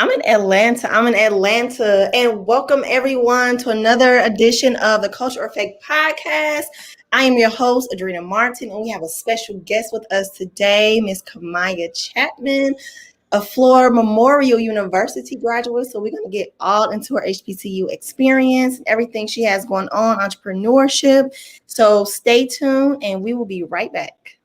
I'm in Atlanta. And welcome everyone to another edition of the Culture Effect Podcast. I am your host, Adrena Martin, and we have a special guest with us today, Miss Kamaya Chapman, a Florida Memorial University graduate. So we're going to get all into her HBCU experience and everything she has going on, entrepreneurship. So stay tuned, and we will be right back.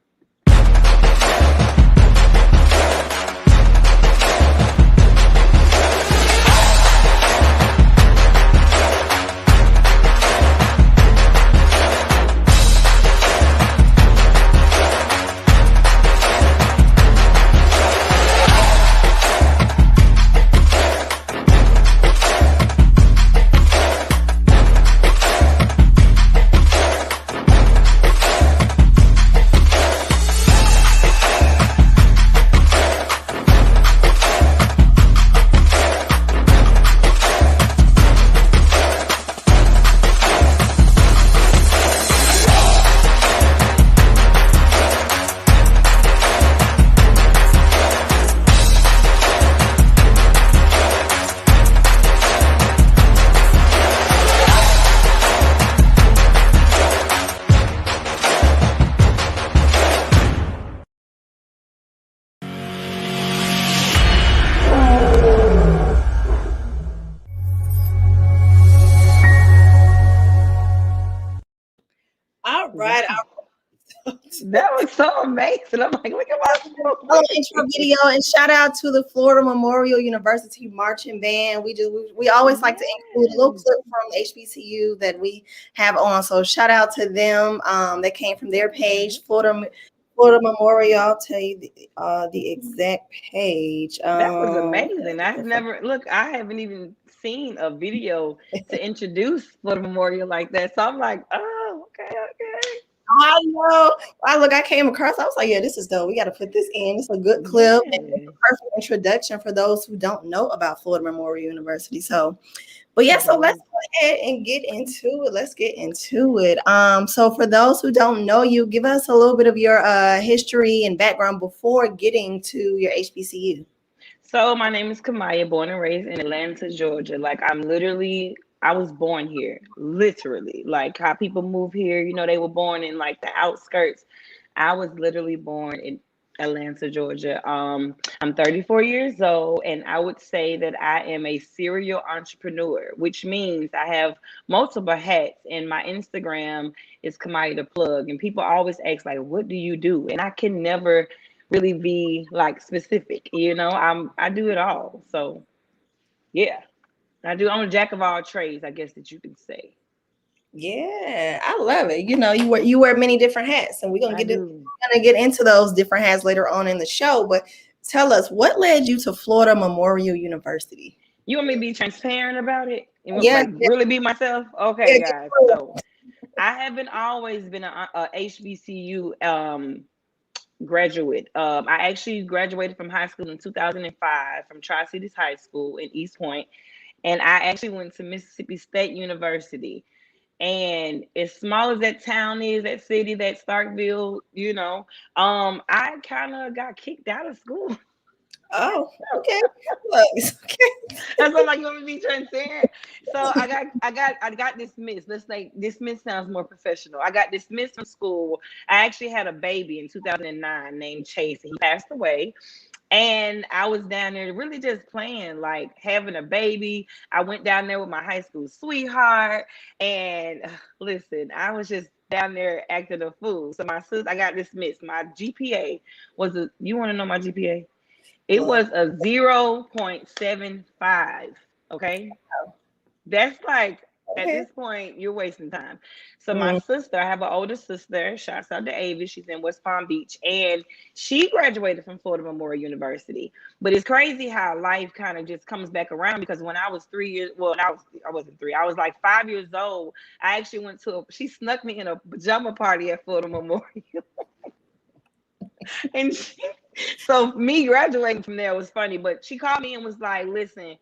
All right. That was so amazing. I'm like, look at my intro video, and shout out to the Florida Memorial University marching band. We always like to include a little clip from HBCU that we have on. So shout out to them. That came from their page, Florida Memorial. I'll tell you the exact page. That was amazing. I haven't even seen a video to introduce Florida Memorial like that. So I'm like, oh, okay. I know. I came across. I was like, yeah, this is dope. We got to put this in. It's a good clip and it's a perfect introduction for those who don't know about Florida Memorial University. So, but yeah, so let's go ahead and get into it. Let's get into it. So for those who don't know you, give us a little bit of your history and background before getting to your HBCU. So my name is Kamaya, born and raised in Atlanta, Georgia. I was born here, literally. Like how people move here, they were born in like the outskirts. I was literally born in Atlanta, Georgia. I'm 34 years old, and I would say that I am a serial entrepreneur, which means I have multiple hats, and my Instagram is Kamaya the Plug. And people always ask, like, what do you do? And I can never really be like specific, I do it all. So yeah. I'm a jack of all trades, I guess that you can say. Yeah, I love it. You wear many different hats, and we're gonna get into those different hats later on in the show. But tell us, what led you to Florida Memorial University? You want me to be transparent about it? Yeah, really be myself. Okay, guys. So I haven't always been a HBCU graduate. I actually graduated from high school in 2005 from Tri-Cities High School in East Point. And I actually went to Mississippi State University. And as small as that town is, that city, that Starkville, I kind of got kicked out of school. Oh, okay. Okay. That's what like you want me to be transparent. So I got dismissed. Let's say dismissed sounds more professional. I got dismissed from school. I actually had a baby in 2009 named Chase, and he passed away. And I was down there really just playing, like having a baby. I went down there with my high school sweetheart. And listen, I was just down there acting a fool. So I got dismissed. My GPA you want to know my GPA? It was a 0.75. Okay. That's like, at this point, you're wasting time. So my sister, I have an older sister, shouts out to Avis. She's in West Palm Beach, and she graduated from Florida Memorial University. But it's crazy how life kind of just comes back around, because when I was 3 years, I wasn't 3, I was like 5 years old. I actually she snuck me in a pajama party at Florida Memorial. And so me graduating from there was funny, but she called me and was like, listen,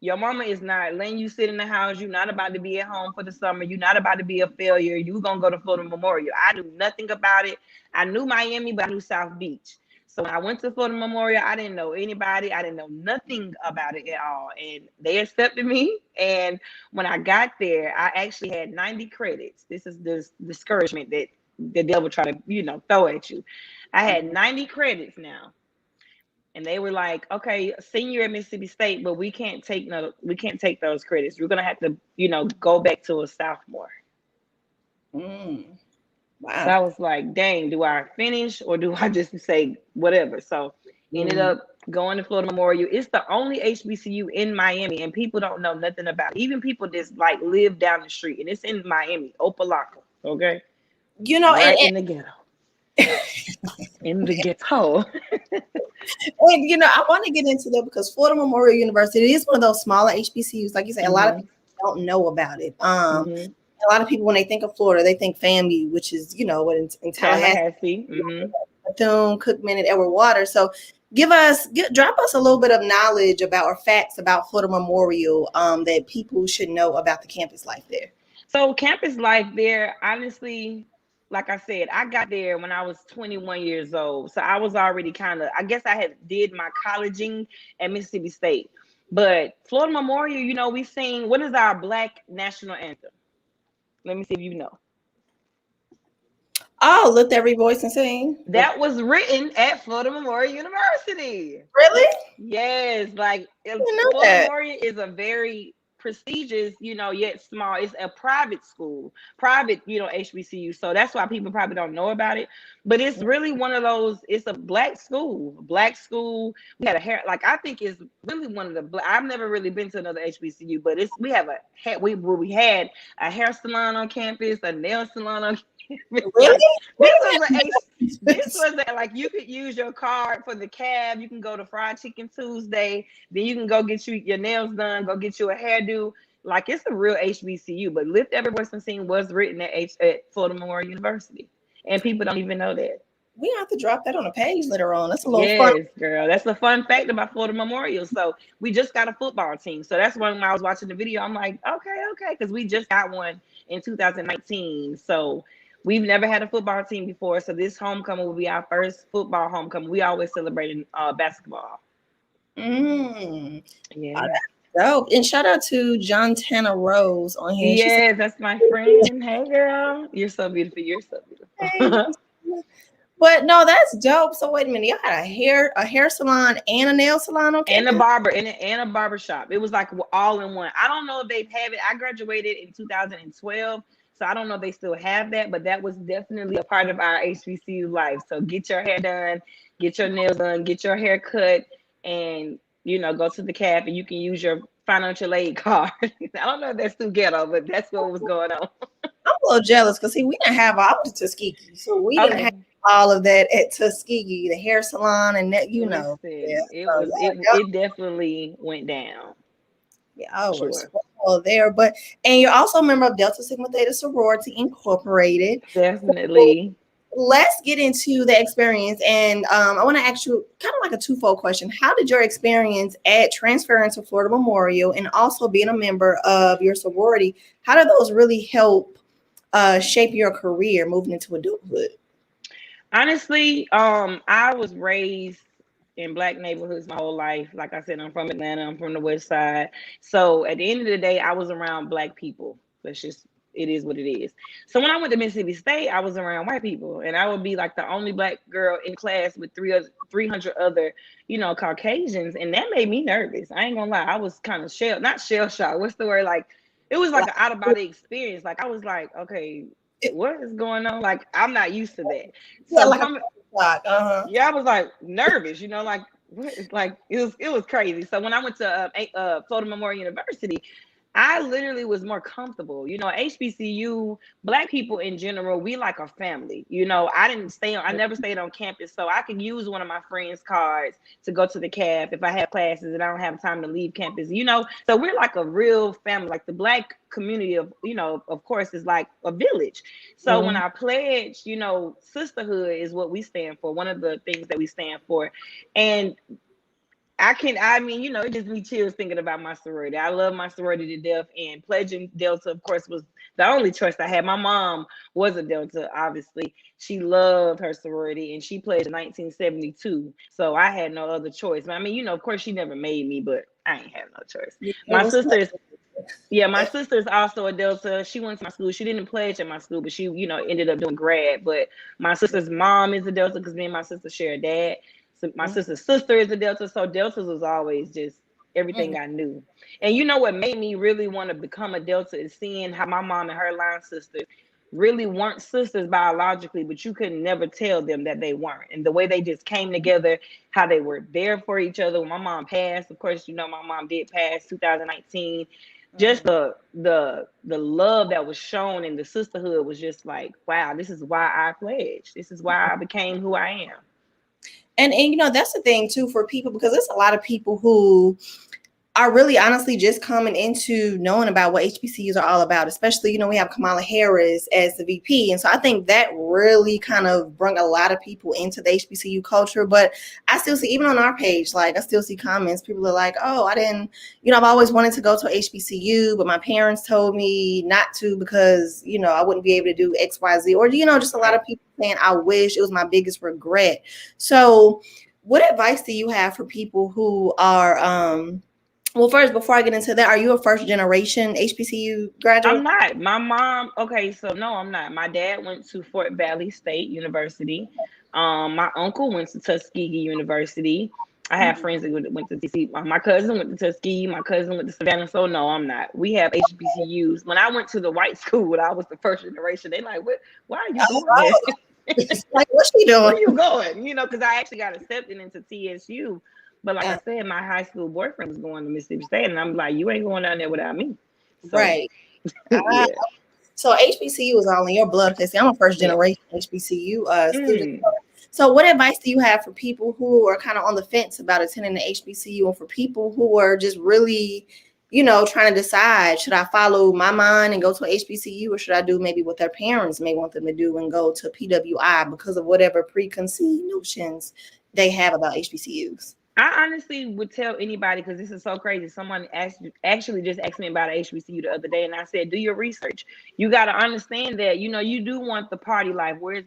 your mama is not letting you sit in the house. You're not about to be at home for the summer. You're not about to be a failure. You're going to go to Florida Memorial. I knew nothing about it. I knew Miami, but I knew South Beach. So when I went to Florida Memorial, I didn't know anybody. I didn't know nothing about it at all. And they accepted me. And when I got there, I actually had 90 credits. This is this discouragement that the devil try to, throw at you. I had 90 credits now. And they were like, okay, senior at Mississippi State, but we can't take those credits. We're gonna have to, go back to a sophomore. Mm. So Wow. I was like, dang, do I finish or do I just say whatever? So ended up going to Florida Memorial. It's the only HBCU in Miami, and people don't know nothing about it. Even people just like live down the street, and it's in Miami, Opelika, okay? Right in the ghetto. In the ghetto. I want to get into that because Florida Memorial University is one of those smaller HBCUs. Like you say, a lot of people don't know about it. A lot of people, when they think of Florida, they think FAMU, which is, what in Tallahassee, Bethune, Cookman, and Edward Water. So drop us a little bit of knowledge about or facts about Florida Memorial that people should know about the campus life there. So campus life there, honestly, like I said, I got there when I was 21 years old. So I was already I guess I had did my colleging at Mississippi State. But Florida Memorial, we sing, what is our Black national anthem? Let me see if you know. Oh, lift every voice and sing. That was written at Florida Memorial University. Really? Yes, like Florida Memorial is a very prestigious, yet small. It's a private school, private, HBCU. So that's why people probably don't know about it. But it's really one of those. It's a black school. Black school. We had a hair. Like I think it's really one of the. I've never really been to another HBCU, but we had a hair salon on campus, a nail salon on campus. Really? This was like you could use your card for the cab. You can go to Fried Chicken Tuesday. Then you can go get your nails done. Go get you a hairdo. Like it's a real HBCU. But Lift Every Voice and Sing was written at Florida Memorial University, and people don't even know that. We have to drop that on a page later on. That's a little fun. Yes, girl. That's the fun fact about Florida Memorial. So we just got a football team. So that's when I was watching the video. I'm like, okay, because we just got one in 2019. So we've never had a football team before. So this homecoming will be our first football homecoming. We always celebrate basketball. Yeah. Oh, dope. And shout out to John Tanner Rose on here. Yes, that's my friend. Hey, girl. You're so beautiful. You're so beautiful. But no, that's dope. So wait a minute, y'all had a hair salon and a nail salon, okay? And a barber and a barber shop. It was like all in one. I don't know if they have it. I graduated in 2012, so I don't know if they still have that, but that was definitely a part of our HBCU life. So get your hair done, get your nails done, get your hair cut, and go to the caf and you can use your financial aid card. I don't know if that's too ghetto, but that's what was going on. I'm a little jealous because we didn't have I was Tuskegee, so we didn't have all of that at Tuskegee, the hair salon and that, Listen, it definitely went down. Yeah, I was there. And you're also a member of Delta Sigma Theta Sorority Incorporated. Definitely. Let's get into the experience. And I want to ask you kind of like a twofold question. How did your experience at transferring to Florida Memorial and also being a member of your sorority, how did those really help shape your career moving into adulthood? Honestly, I was raised in Black neighborhoods my whole life. Like I said, I'm from Atlanta. I'm from the West Side. So at the end of the day, I was around Black people. It is what it is. So when I went to Mississippi State, I was around white people, and I would be like the only Black girl in class with 300 other, Caucasians, and that made me nervous. I ain't gonna lie. I was kind of not shell shocked. What's the word? Like it was like an out of body experience. Like I was like, okay, what is going on? Like I'm not used to that. So I was like nervous, like what is like it was crazy. So when I went to Florida Memorial University, I literally was more comfortable. HBCU, Black people in general, we like a family. I never stayed on campus, so I could use one of my friends' cards to go to the caf if I have classes and I don't have time to leave campus. So we're like a real family. Like the Black community of course, is like a village. So when I pledge, sisterhood is what we stand for. One of the things that we stand for, and I mean, it just me chills thinking about my sorority. I love my sorority to death, and pledging Delta, of course, was the only choice I had. My mom was a Delta, obviously. She loved her sorority, and she pledged in 1972. So I had no other choice. I mean, of course, she never made me, but I ain't have no choice. Yeah, it My was sister's Yeah, my sister's also a Delta. She went to my school. She didn't pledge at my school, but she, ended up doing grad. But my sister's mom is a Delta because me and my sister share a dad. So my sister's sister is a Delta. So Deltas was always just everything I knew. And what made me really want to become a Delta is seeing how my mom and her line sisters really weren't sisters biologically, but you could never tell them that they weren't. And the way they just came together, how they were there for each other. When my mom passed, of course, my mom did pass 2019. Just the love that was shown in the sisterhood was just like, wow, this is why I pledged. This is why I became who I am. And that's the thing too for people, because there's a lot of people who are really honestly just coming into knowing about what HBCUs are all about, especially, we have Kamala Harris as the VP. And so I think that really kind of brought a lot of people into the HBCU culture. But I still see, even on our page, like I still see comments, people are like, oh, I didn't, I've always wanted to go to HBCU, but my parents told me not to because, I wouldn't be able to do X, Y, Z, or, just a lot of people saying, I wish. It was my biggest regret. So what advice do you have for people who are, well, first, before I get into that, are you a first generation HBCU graduate? I'm not. My mom, okay, so no, I'm not. My dad went to Fort Valley State University. My uncle went to Tuskegee University. I have friends that went to TC. My cousin went to Tuskegee. My cousin went to Savannah. So no, I'm not. We have HBCUs. When I went to the white school, I was the first generation. They like, what? Why are you going there? It's like, what's she doing? Where you going? Because I actually got accepted into TSU. But like I said, my high school boyfriend was going to Mississippi State, and I'm like, you ain't going down there without me. So, right. Yeah. So HBCU is all in your blood. See, I'm a first generation HBCU student. So what advice do you have for people who are kind of on the fence about attending the HBCU, and for people who are just really, trying to decide, should I follow my mind and go to HBCU, or should I do maybe what their parents may want them to do and go to PWI because of whatever preconceived notions they have about HBCUs? I honestly would tell anybody, because this is so crazy. Someone actually just asked me about HBCU the other day, and I said, do your research. You got to understand that, you do want the party life. Whereas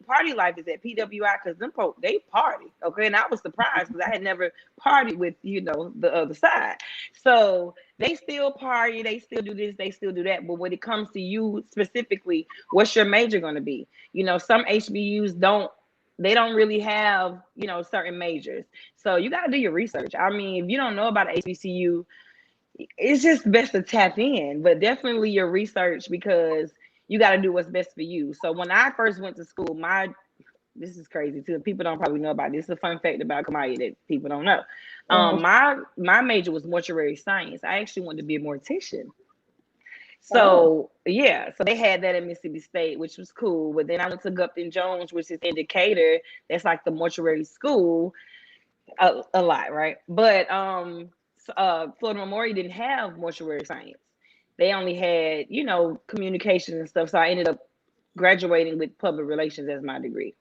party life is at PWI, because them folks, they party. Okay. And I was surprised because I had never partied with, the other side. So they still party, they still do this, they still do that. But when it comes to you specifically, what's your major going to be? Some HBUs don't really have, certain majors. So you got to do your research. I mean, if you don't know about HBCU, it's just best to tap in, but definitely your research, because you got to do what's best for you. So when I first went to school, this is crazy too. People don't probably know about this. It's a fun fact about Kamaya that people don't know. My major was mortuary science. I actually wanted to be a mortician. So so they had that at Mississippi State, which was cool. But then I went to Gupton Jones, which is in Decatur. That's like the mortuary school, a lot, right? But Florida Memorial didn't have mortuary science. They only had, communication and stuff. So I ended up graduating with public relations as my degree.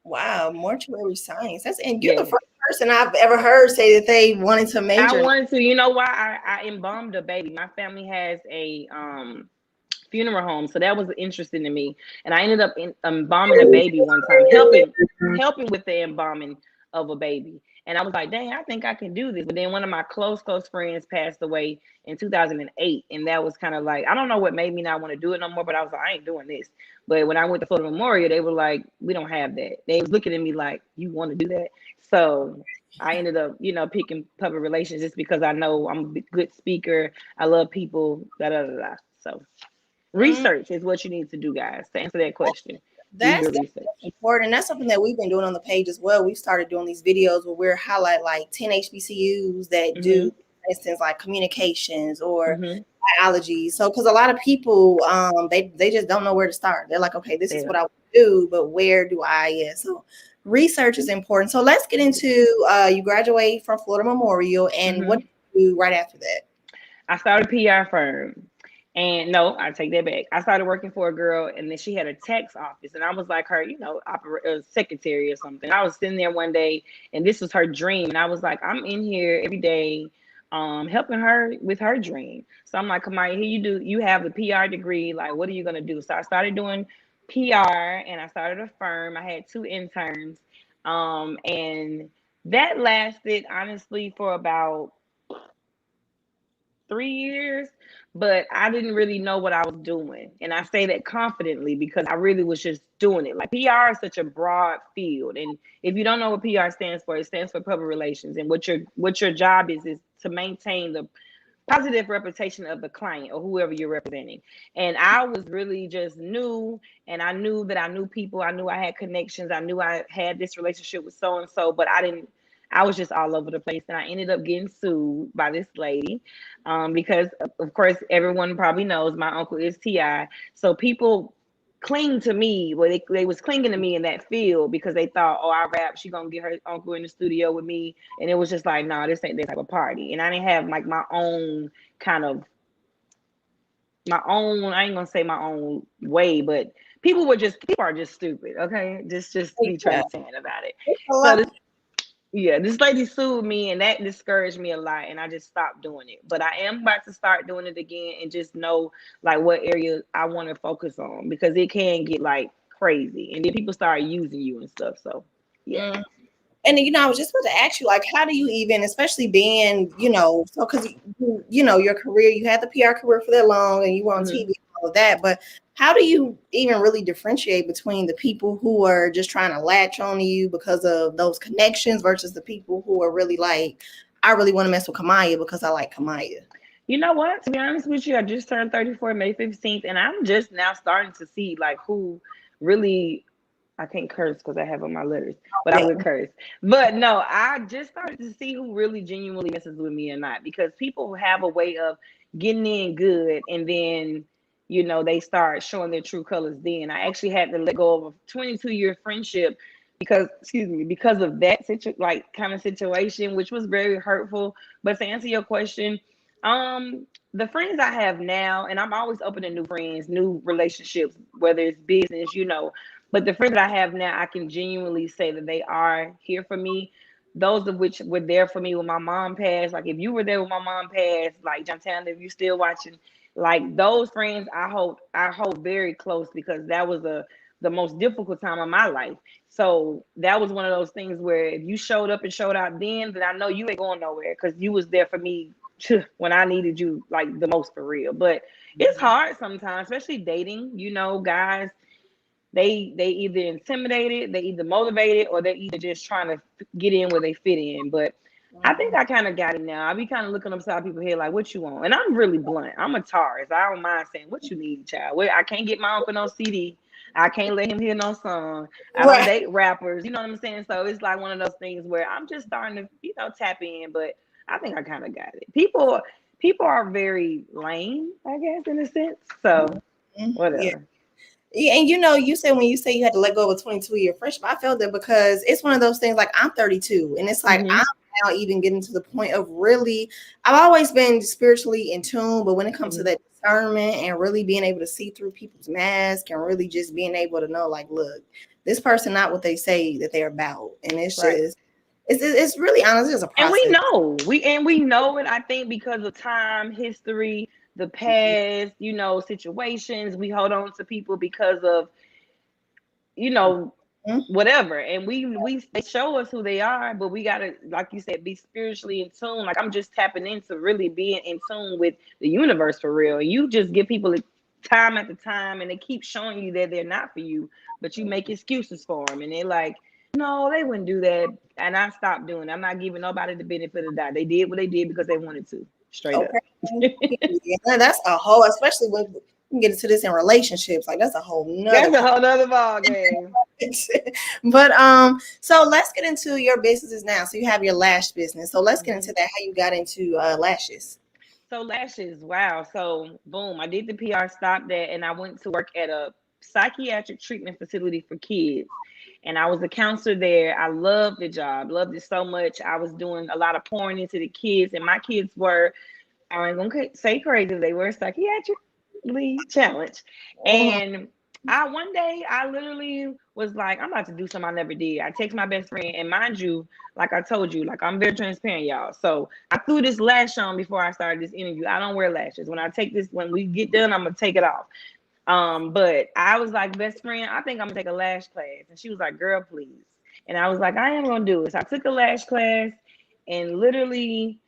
Wow, mortuary science. And you're the first person I've ever heard say that they wanted to major. I wanted to. You know why? I embalmed a baby. My family has a funeral home, so that was interesting to me. And I ended up embalming a baby one time, helping with the embalming of a baby. And I was like, dang, I think I can do this. But then one of my close friends passed away in 2008. And that was kind of like, I don't know what made me not want to do it no more, but I was like, I ain't doing this. But when I went to Florida Memorial, they were like, we don't have that. They was looking at me like, you want to do that? So I ended up, picking public relations just because I know I'm a good speaker. I love people, So research is what you need to do, guys, to answer that question. That's important. That's something that we've been doing on the page as well. We've started doing these videos where we're highlight like 10 HBCUs that do, for instance, like communications or biology. So, because a lot of people, they just don't know where to start. They're like, okay, this is what I want to do, but where do I? So research is important. So let's get into, you graduate from Florida Memorial, and what do you do right after that? I started a PR firm. And no, I take that back. I started working for a girl, and then she had a tax office, and I was like her, secretary or something. I was sitting there one day, and this was her dream, and I was like, I'm in here every day, helping her with her dream. So I'm like, Kamaya, here you have the PR degree. Like, what are you gonna do? So I started doing PR, and I started a firm. I had 2 interns, and that lasted honestly for about 3 years, but I didn't really know what I was doing. And I say that confidently because I really was just doing it. Like PR is such a broad field. And if you don't know what PR stands for, it stands for public relations. And what your job is to maintain the positive reputation of the client or whoever you're representing. And I was really just new, and I knew that I knew people. I knew I had connections. I knew I had this relationship with so and so, but I didn't. I was just all over the place, and I ended up getting sued by this lady, because of course everyone probably knows my uncle is Ti. So people cling to me. Well, they was clinging to me in that field because they thought, oh, I rap, she gonna get her uncle in the studio with me. And it was just like, no, this ain't that type of party. And I didn't have like my own kind of my own, I ain't gonna say my own way, but people are just stupid. Okay, just be Yeah. transparent about it. It's a So lot. this lady sued me, and that discouraged me a lot, and I just stopped doing it. But I am about to start doing it again, and just know like what area I want to focus on, because it can get like crazy, and then people start using you and stuff. So yeah. Mm. And I was just about to ask you, like, how do you even, especially being, so because your career, you had the PR career for that long, and you were on Mm-hmm. TV and all of that, but how do you even really differentiate between the people who are just trying to latch on to you because of those connections versus the people who are really like, I really want to mess with Kamaya because I like Kamaya? You know what? To be honest with you, I just turned 34 May 15th, and I'm just now starting to see like who really. I can't curse because I have on my letters, but I Yeah. would curse. But no, I just started to see who really genuinely messes with me or not, because people have a way of getting in good, and then they start showing their true colors. Then I actually had to let go of a 22-year friendship because, excuse me, because of that kind of situation, which was very hurtful. But to answer your question, the friends I have now, and I'm always open to new friends, new relationships, whether it's business, but the friends that I have now, I can genuinely say that they are here for me. Those of which were there for me when my mom passed. Like if you were there when my mom passed, like Johntown, if you're still watching, like those friends, I hold very close, because that was the most difficult time of my life. So that was one of those things where if you showed up and showed out then I know you ain't going nowhere, because you was there for me when I needed you like the most, for real. But it's hard sometimes, especially dating. Guys, they either intimidated, they either motivated, or they either just trying to get in where they fit in. But I think I kind of got it now. I be kind of looking upside people's head like, what you want? And I'm really blunt. I'm a Taurus. I don't mind saying what you need, child. I can't get my uncle no CD. I can't let him hear no song. I don't Right. date rappers. You know what I'm saying? So it's like one of those things where I'm just starting to, tap in. But I think I kind of got it. People are very lame, I guess, in a sense. So Yeah. whatever. Yeah, and you said when you say you had to let go of a 22-year friendship, I felt that because it's one of those things, like I'm 32, and it's like Mm-hmm. I'm now even getting to the point of really, I've always been spiritually in tune, but when it comes to Mm-hmm. that discernment and really being able to see through people's masks and really just being able to know, like, look, this person not what they say that they're about, and it's Right. just, it's really honestly it's a And we process. know, we know it, I think, because of time, history, the past, situations. We hold on to people because of, you know, Mhm. whatever. And we they show us who they are, but we gotta, like you said, be spiritually in tune. Like I'm just tapping into really being in tune with the universe for real. You just give people time after time, and they keep showing you that they're not for you, but you make excuses for them, and they're like, no, they wouldn't do that. And I stopped doing it. I'm not giving nobody the benefit of the doubt. They did what they did because they wanted to. Straight up. Okay. Yeah, that's a whole, especially when we can get into this in relationships, like that's a whole nother. That's a whole nother ball game. But so let's get into your businesses now. So you have your lash business. So let's get Mhm. into that. How you got into lashes? So lashes, wow. So boom, I did the PR, stopped that, and I went to work at a psychiatric treatment facility for kids. And I was a counselor there. I loved the job, loved it so much. I was doing a lot of pouring into the kids, and my kids were, I ain't gonna say crazy, they were psychiatric. challenge. Mhm. And one day I literally was like, I'm about to do something I never did. I text my best friend, and mind you, like I told you, like I'm very transparent, y'all. So I threw this lash on before I started this interview. I don't wear lashes. When we get done, I'm gonna take it off. But I was like, best friend, I think I'm gonna take a lash class. And she was like, girl, please. And I was like, I am gonna do it. So I took a lash class, and literally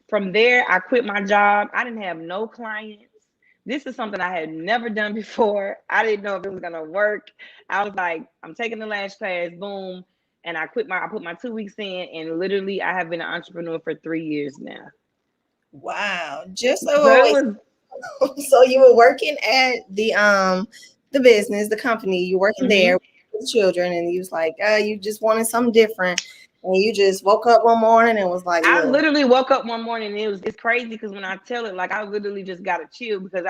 from there, I quit my job. I didn't have no clients. This is something I had never done before. I didn't know if it was gonna work. I was like, I'm taking the lash class, boom. And I put my 2 weeks in, and literally I have been an entrepreneur for 3 years now. Wow. Just So so it wait, was so you were working at the business, the company, you're working there mhm. with the children, and you was like, you just wanted something different. And you just woke up one morning and was like, I look. literally woke up one morning and it's crazy because when I tell it, like I literally just gotta chill because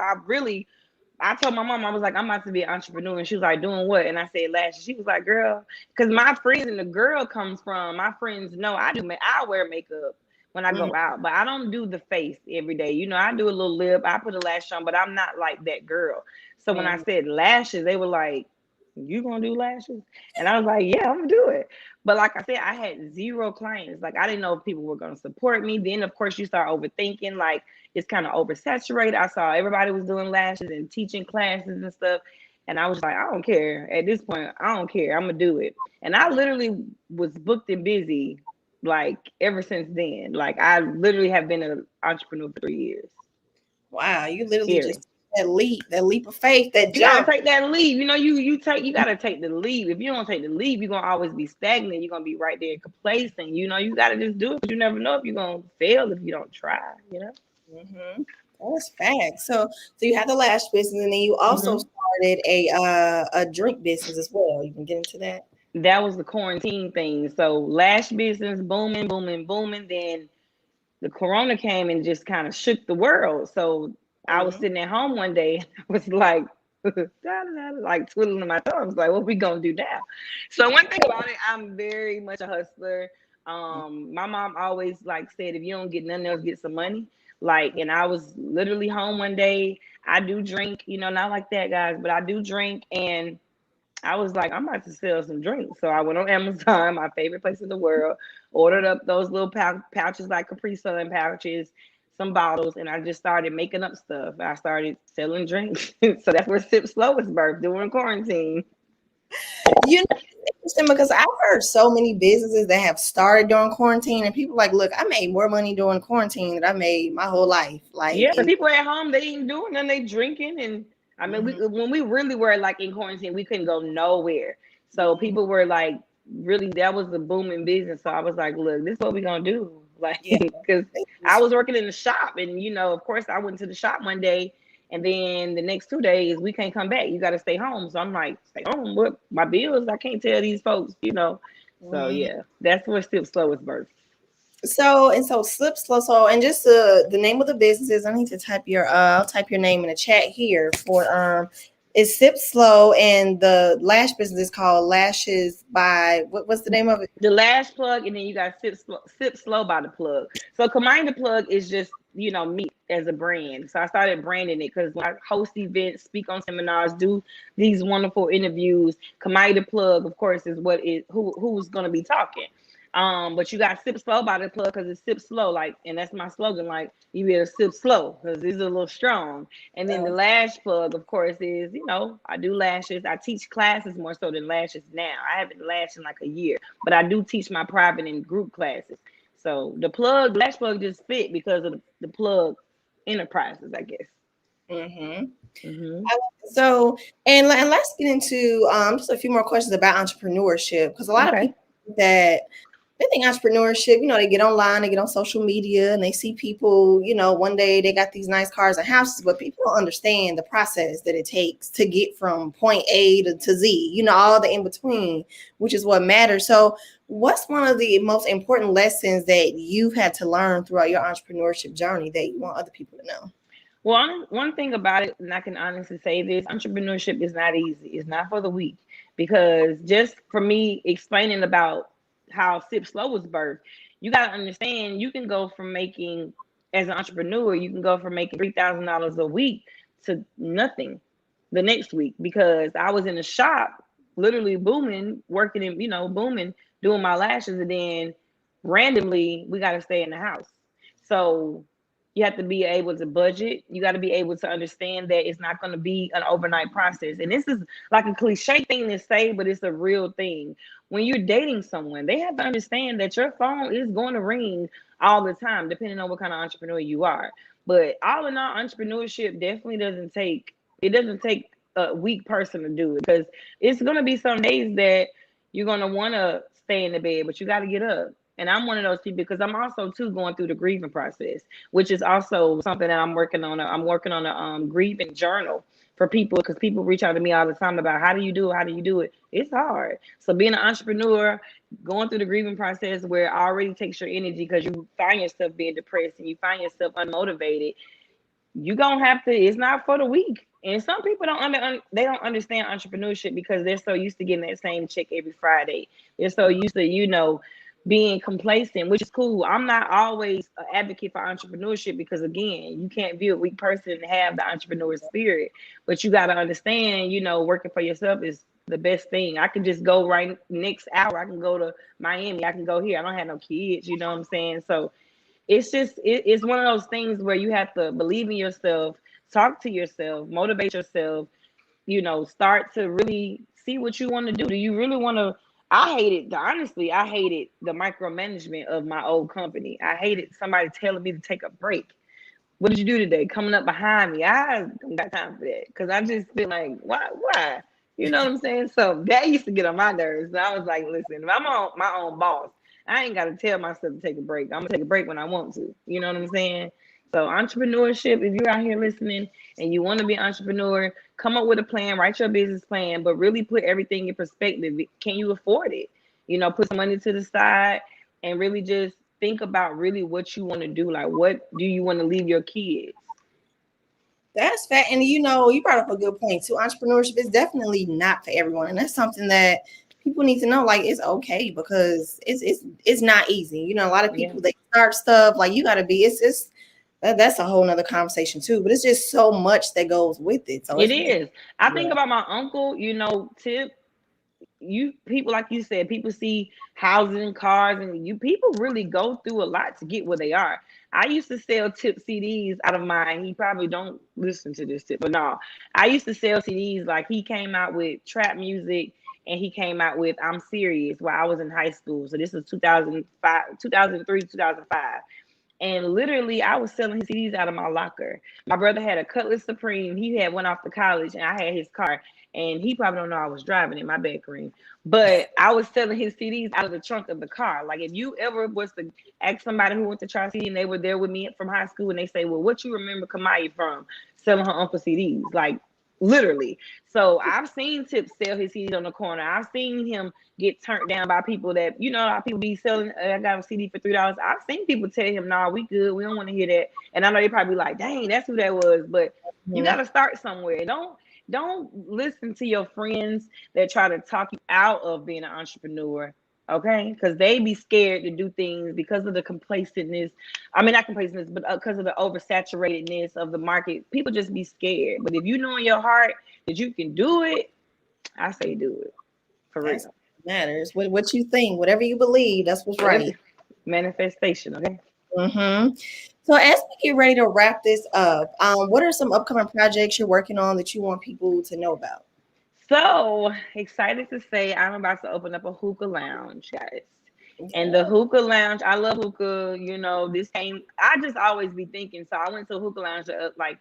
I told my mom, I was like, I'm about to be an entrepreneur. And she was like, doing what? And I said, lashes. She was like, girl, because my friends and the girl comes from, my friends know I wear makeup when I Mhm, go out, but I don't do the face every day. You know, I do a little lip, I put a lash on, but I'm not like that girl. So when I mhm, said lashes, they were like, you gonna do lashes? And I was like, yeah, I'm gonna do it. But like I said, I had zero clients. Like I didn't know if people were gonna support me. Then of course you start overthinking, like it's kind of oversaturated. I saw everybody was doing lashes and teaching classes and stuff. And I was like, I don't care. At this point, I don't care. I'm gonna do it. And I literally was booked and busy like ever since then. Like I literally have been an entrepreneur for 3 years. wow, you literally Scary. just that leap of faith, that You gotta jump. take that leap. You know, you gotta take the leap. If you don't take the leap, you're gonna always be stagnant. You're gonna be right there complacent. You know, you gotta just do it because you never know if you're gonna fail if you don't try, you know? Hmm. That's facts. So you had the lash business, and then you also Hmm. started a drink business as well. You can get into that. That was the quarantine thing. So lash business booming, booming, booming. Then the corona came and just kind of shook the world. So I was Mhm. sitting at home one day, I was like like twiddling my thumbs, like what we gonna do now? So one thing about it, I'm very much a hustler. My mom always like said, if you don't get nothing else, get some money. Like, and I was literally home one day. I do drink, you know, not like that, guys, but I do drink, and I was like, I'm about to sell some drinks. So I went on Amazon, my favorite place in the world, ordered up those little pouches like Capri Sun pouches, some bottles, and I just started making up stuff. I started selling drinks. So that's where Sip Slow was birthed during quarantine. You know, it's interesting because I've heard so many businesses that have started during quarantine, and people like, look, I made more money during quarantine than I made my whole life. Like, Yeah, because and people at home, they ain't doing nothing, they drinking. And I mean, mhm, when we really were like in quarantine, we couldn't go nowhere. So mhm, people were like, really, that was the booming business. So I was like, look, this is what we gonna do. Like, yeah, because they I just- was working in the shop, and you know, of course, I went to the shop one day, and then the next 2 days we can't come back. You got to stay home. So I'm like, stay home. What my bills? I can't tell these folks, you know. So mhm. yeah, that's where Sip Slow was birthed. So slip slow. So and just the name of the business is, I need to type your I'll type your name in the chat here for it's Sip Slow, and the lash business is called Lashes by what's the name of it? The Lash plug, and then you got Sip Slow by the plug. So Kamaya plug is just, you know, me as a brand. So I started branding it because when I host events, speak on seminars, do these wonderful interviews, Kamaya plug, of course, is who's gonna be talking. But you got Sip Slow by the plug because it's Sip Slow, like, and that's my slogan, like you better sip slow because it's a little strong. And then the Oh, lash plug, of course, is, you know, I do lashes. I teach classes more so than lashes now. I haven't lashed in like a year, but I do teach my private and group classes. So the plug, lash plug just fit because of the plug enterprises, I guess. mm-hmm. Hmm. So and let's get into just a few more questions about entrepreneurship, because a lot of Okay. people that they think entrepreneurship, they get online, they get on social media, and they see people, one day they got these nice cars and houses, but people don't understand the process that it takes to get from point A to Z, all the in between, which is what matters. So, what's one of the most important lessons that you've had to learn throughout your entrepreneurship journey that you want other people to know? Well, one thing about it, and I can honestly say this, entrepreneurship is not easy. It's not for the weak. Because just for me explaining about how Sip Slow was birthed, you got to understand you can go from making as an entrepreneur, you can go from making $3,000 a week to nothing the next week, because I was in the shop literally booming, working in, booming, doing my lashes, and then randomly we got to stay in the house. So you have to be able to budget. You got to be able to understand that it's not going to be an overnight process. And this is like a cliche thing to say, but it's a real thing. When you're dating someone, they have to understand that your phone is going to ring all the time, depending on what kind of entrepreneur you are. But all in all, entrepreneurship definitely doesn't take a weak person to do it, because it's going to be some days that you're going to want to stay in the bed, but you got to get up. And I'm one of those people, because I'm also too going through the grieving process, which is also something that I'm working on. I'm working on a grieving journal for people, because people reach out to me all the time about how do you do it? How do you do it? It's hard. So being an entrepreneur, going through the grieving process where it already takes your energy because you find yourself being depressed and you find yourself unmotivated, you gonna have to. It's not for the weak. And some people they don't understand entrepreneurship because they're so used to getting that same check every Friday. They're so used to being complacent, which is cool. I'm not always an advocate for entrepreneurship, because again, you can't be a weak person and have the entrepreneur spirit. But you got to understand, working for yourself is the best thing. I can just go right next hour. I can go to Miami. I can go here. I don't have no kids. You know what I'm saying? So it's one of those things where you have to believe in yourself, talk to yourself, motivate yourself, start to really see what you want to do. Do you really want to? Honestly, I hated the micromanagement of my old company. I hated somebody telling me to take a break. What did you do today? Coming up behind me. I don't got time for that, because I just feel like, why? You know what I'm saying? So that used to get on my nerves. And I was like, listen, if I'm on my own boss, I ain't got to tell myself to take a break. I'm going to take a break when I want to. You know what I'm saying? So entrepreneurship, if you're out here listening and you want to be an entrepreneur, come up with a plan, write your business plan, but really put everything in perspective. Can you afford it? Put some money to the side and really just think about really what you want to do. Like, what do you want to leave your kids? That's fair. And you brought up a good point too. Entrepreneurship is definitely not for everyone. And that's something that people need to know. Like, it's okay, because it's not easy. A lot of Yeah. people, they start stuff, like, you gotta be, that's a whole nother conversation too. But it's just so much that goes with it. So It is. I think yeah. about my uncle, Tip. You people, like you said, people see houses and cars, and people really go through a lot to get where they are. I used to sell Tip CDs out of mine. He probably don't listen to this Tip, but no, I used to sell CDs. Like, he came out with trap music, and he came out with I'm Serious while I was in high school. So this was 2005, 2003, 2005. And literally, I was selling his CDs out of my locker. My brother had a Cutlass Supreme. He had went off to college, and I had his car. And he probably don't know I was driving in my bed, Kareem. But I was selling his CDs out of the trunk of the car. Like, if you ever was to ask somebody who went to Tri City and they were there with me from high school, and they say, "Well, what you remember Kamaya from?" Selling her uncle CDs, like, literally. So I've seen Tip sell his CDs on the corner. I've seen him get turned down by people that, how people be selling. I got a CD for $3. I've seen people tell him, "Nah, we good. We don't want to hear that." And I know they probably like, "Dang, that's who that was." But you got to start somewhere. Don't listen to your friends that try to talk you out of being an entrepreneur. Okay, because they be scared to do things because of the complacentness. I mean, not complacentness, but because of the oversaturatedness of the market. People just be scared. But if you know in your heart that you can do it, I say do it. For That's real. matters. What you think, whatever you believe, that's what's right. Manifestation, okay? Mm-hmm. So as we get ready to wrap this up, what are some upcoming projects you're working on that you want people to know about? So excited to say I'm about to open up a hookah lounge, guys. And the Yeah. hookah lounge, I love hookah. This came, I just always be thinking. So I went to a hookah lounge like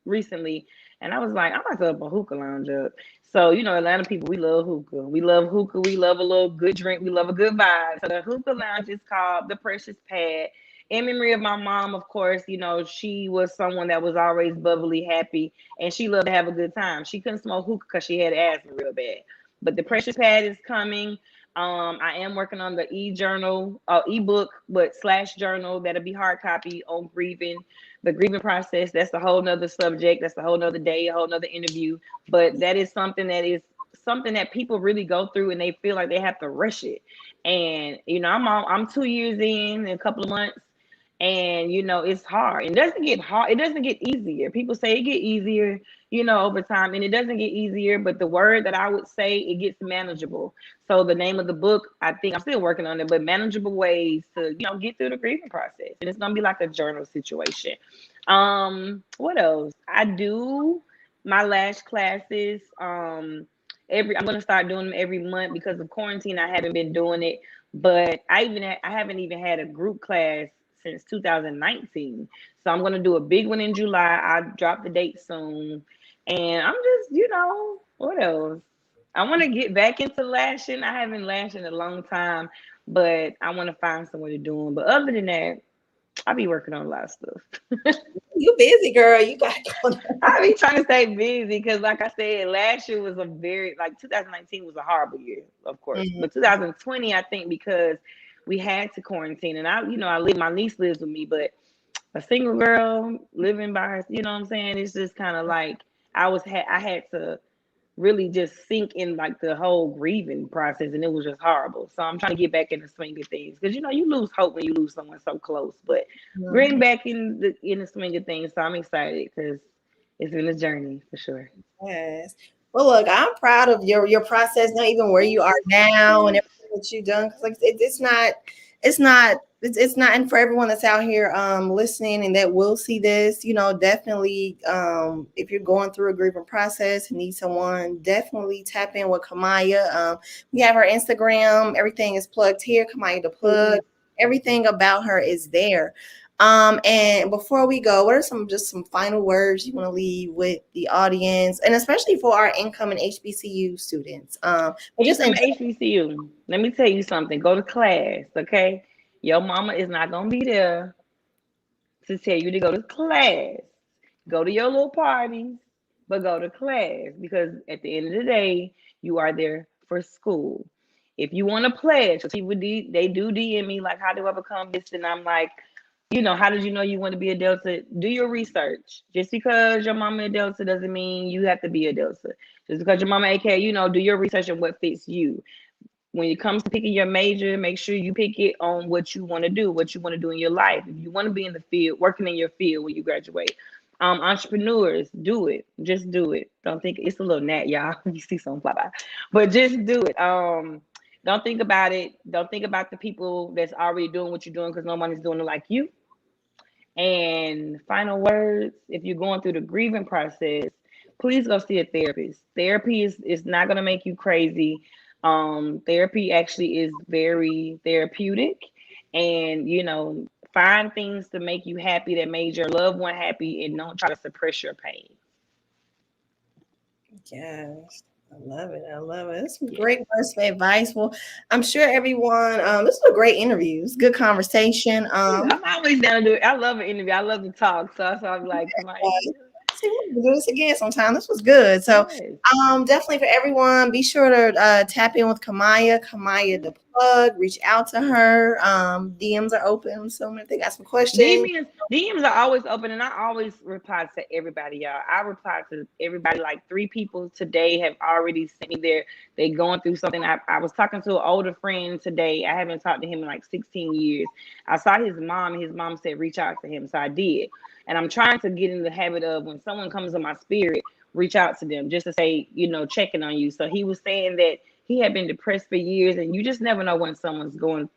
recently, and I was like, I'm about to open a hookah lounge up. So, Atlanta people, we love hookah. We love hookah. We love a little good drink. We love a good vibe. So the hookah lounge is called the Precious Pad. In memory of my mom, of course, she was someone that was always bubbly, happy, and she loved to have a good time. She couldn't smoke hookah because she had asthma real bad. But the Precious Pad is coming. I am working on the e-journal, ebook, but slash journal that'll be hard copy on grieving. The grieving process, that's a whole nother subject. That's a whole nother day, a whole nother interview. But that is something that people really go through, and they feel like they have to rush it. And I'm 2 years in a couple of months, And it's hard. It doesn't get hard. It doesn't get easier. People say it get easier, over time, and it doesn't get easier. But the word that I would say, it gets manageable. So the name of the book, I think I'm still working on it, but manageable ways to get through the grieving process, and it's gonna be like a journal situation. What else? I do my lash classes. I'm gonna start doing them every month because of quarantine. I haven't been doing it, but I haven't even had a group class since 2019. So I'm gonna do a big one in July. I'll drop the date soon, and I'm just what else? I want to get back into lashing. I haven't lashed in a long time, but I want to find somewhere to do them. But other than that, I'll be working on a lot of stuff. You busy, girl. You got going on. I be trying to stay busy because, like I said, last year was 2019 was a horrible year, of course. Mhm. But 2020, I think, because we had to quarantine, and my niece lives with me, but a single girl living by her, you know what I'm saying? It's just kind of like I had to really just sink in like the whole grieving process, and it was just horrible. So I'm trying to get back in the swing of things because you lose hope when you lose someone so close, but bring back in the swing of things. So I'm excited because it's been a journey for sure. Yes. Well, look, I'm proud of your process, not even where you are now and everything that you've done. Because like it's not, and for everyone that's out here listening and that will see this, definitely if you're going through a grieving process and need someone, definitely tap in with Kamaya. We have her Instagram, everything is plugged here. Kamaya the plug, everything about her is there. And before we go, what are some final words you want to leave with the audience, and especially for our incoming HBCU students? But just Income in HBCU. Let me tell you something. Go to class, okay? Your mama is not gonna be there to tell you to go to class. Go to your little parties, but go to class because at the end of the day, you are there for school. If you want to pledge, people they do DM me like, "How do I become this?" And I'm like, how did you know you want to be a Delta? Do your research. Just because your mama a Delta doesn't mean you have to be a Delta. Just because your mama AK, do your research on what fits you. When it comes to picking your major, make sure you pick it on what you want to do, what you want to do in your life. If you want to be in the field, working in your field when you graduate. Entrepreneurs, do it. Just do it. Don't think it's a little gnat, y'all. You see something fly by, but just do it. Don't think about it. Don't think about the people that's already doing what you're doing because nobody's doing it like you. And final words, if you're going through the grieving process, please go see a therapist. Therapy is not going to make you crazy. Therapy actually is very therapeutic. And, find things to make you happy that made your loved one happy and don't try to suppress your pain. Yes. I love it. I love it. That's some great words of advice. Well, I'm sure everyone, this was a great interview. It's a good conversation. I'm always down to do it. I love an interview. I love to talk. So I'm like, come on. See, we can do this again sometime. This was good. So, Yes. definitely for everyone, be sure to tap in with Kamaya the plug, reach out to her. DMs are open. So if they got some questions. DMs are always open, and I always reply to everybody, y'all. I reply to everybody. Like 3 people today have already sent me they going through something. I was talking to an older friend today. I haven't talked to him in like 16 years. I saw his mom, and his mom said reach out to him, so I did. And I'm trying to get in the habit of when someone comes in my spirit, reach out to them just to say, checking on you. So he was saying that he had been depressed for years, and you just never know when someone's going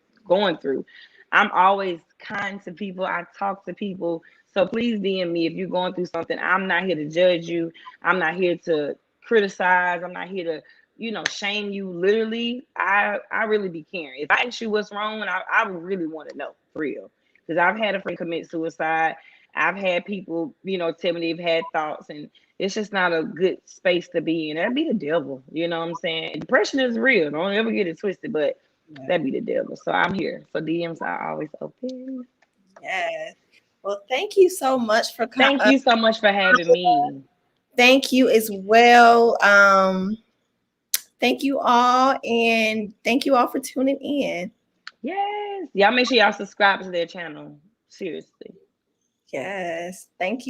through. I'm always kind to people. I talk to people. So please DM me if you're going through something. I'm not here to judge you. I'm not here to criticize. I'm not here to, shame you. Literally, I really be caring. If I ask you what's wrong, I really want to know for real. Because I've had a friend commit suicide. I've had people, tell me they've had thoughts, and it's just not a good space to be in. That'd be the devil. You know what I'm saying? Depression is real. Don't ever get it twisted, but that'd be the devil. So I'm here. So DMs are always open. Yes. Well, thank you so much for Thank you so much for having me. Thank you as well. Thank you all, and thank you all for tuning in. Yes. Y'all make sure y'all subscribe to their channel. Seriously. Yes. Thank you.